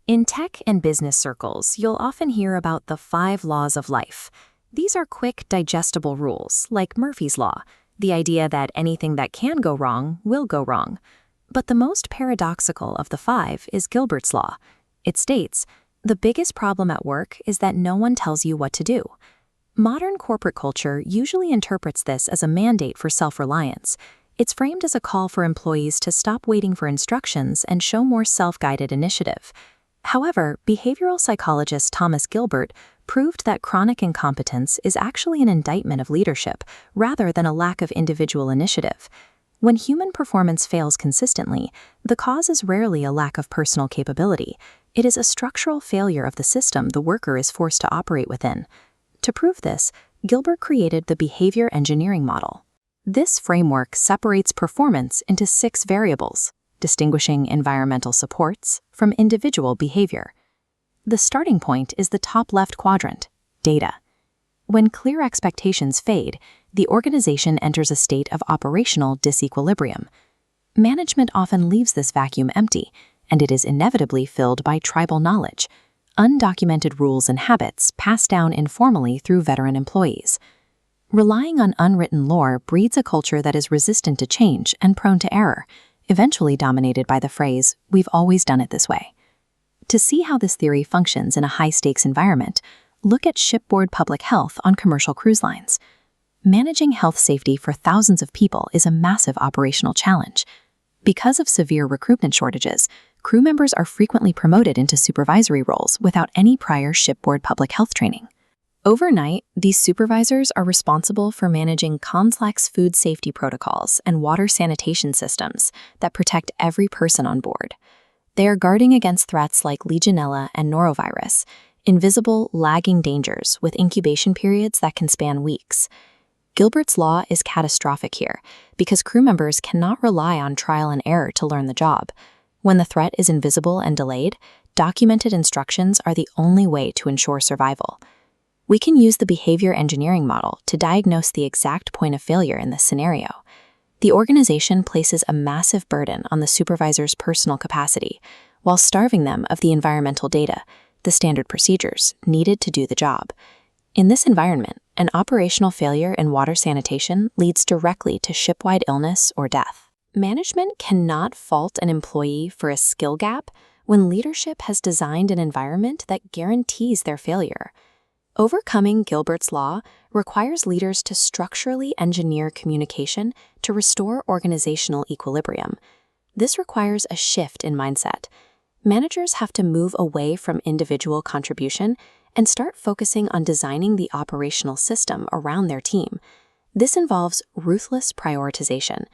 In tech and business circles, you'll often hear about the 5 laws of life. These are quick, digestible rules, like Murphy's Law, the idea that anything that can go wrong will go wrong. But the most paradoxical of the 5 is Gilbert's Law. It states, the biggest problem at work is that no one tells you what to do. Modern corporate culture usually interprets this as a mandate for self-reliance. It's framed as a call for employees to stop waiting for instructions and show more self-guided initiative. However, behavioral psychologist Thomas Gilbert proved that chronic incompetence is actually an indictment of leadership rather than a lack of individual initiative. When human performance fails consistently, the cause is rarely a lack of personal capability. It is a structural failure of the system the worker is forced to operate within. To prove this, Gilbert created the behavior engineering model. This framework separates performance into 6 variables, distinguishing environmental supports from individual behavior. The starting point is the top left quadrant, data. When clear expectations fade, the organization enters a state of operational disequilibrium. Management often leaves this vacuum empty, and it is inevitably filled by tribal knowledge, undocumented rules and habits passed down informally through veteran employees. Relying on unwritten lore breeds a culture that is resistant to change and prone to error, eventually dominated by the phrase, "We've always done it this way." To see how this theory functions in a high-stakes environment, look at shipboard public health on commercial cruise lines. Managing health safety for thousands of people is a massive operational challenge. Because of severe recruitment shortages, crew members are frequently promoted into supervisory roles without any prior shipboard public health training. Overnight, these supervisors are responsible for managing complex food safety protocols and water sanitation systems that protect every person on board. They are guarding against threats like Legionella and norovirus, invisible, lagging dangers with incubation periods that can span weeks. Gilbert's Law is catastrophic here because crew members cannot rely on trial and error to learn the job. When the threat is invisible and delayed, documented instructions are the only way to ensure survival. We can use the behavior engineering model to diagnose the exact point of failure in this scenario. The organization places a massive burden on the supervisor's personal capacity, while starving them of the environmental data, the standard procedures needed to do the job. In this environment, an operational failure in water sanitation leads directly to shipwide illness or death. Management cannot fault an employee for a skill gap when leadership has designed an environment that guarantees their failure. Overcoming Gilbert's Law requires leaders to structurally engineer communication to restore organizational equilibrium. This requires a shift in mindset. Managers have to move away from individual contribution and start focusing on designing the operational system around their team. This involves ruthless prioritization.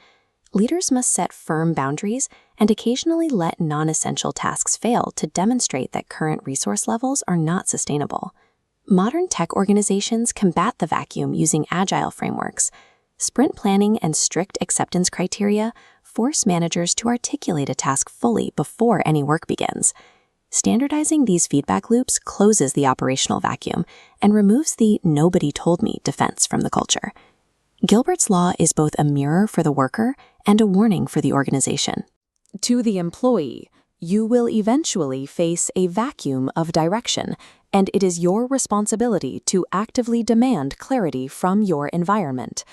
Leaders must set firm boundaries and occasionally let non-essential tasks fail to demonstrate that current resource levels are not sustainable. Modern tech organizations combat the vacuum using agile frameworks. Sprint planning and strict acceptance criteria force managers to articulate a task fully before any work begins. Standardizing these feedback loops closes the operational vacuum and removes the "nobody told me" defense from the culture. Gilbert's Law is both a mirror for the worker and a warning for the organization. To the employee, you will eventually face a vacuum of direction, and it is your responsibility to actively demand clarity from your environment.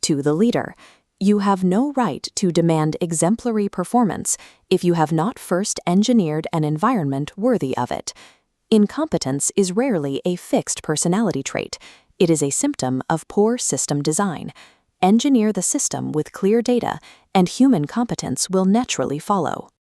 To the leader, you have no right to demand exemplary performance if you have not first engineered an environment worthy of it. Incompetence is rarely a fixed personality trait. It is a symptom of poor system design. Engineer the system with clear data, and human competence will naturally follow.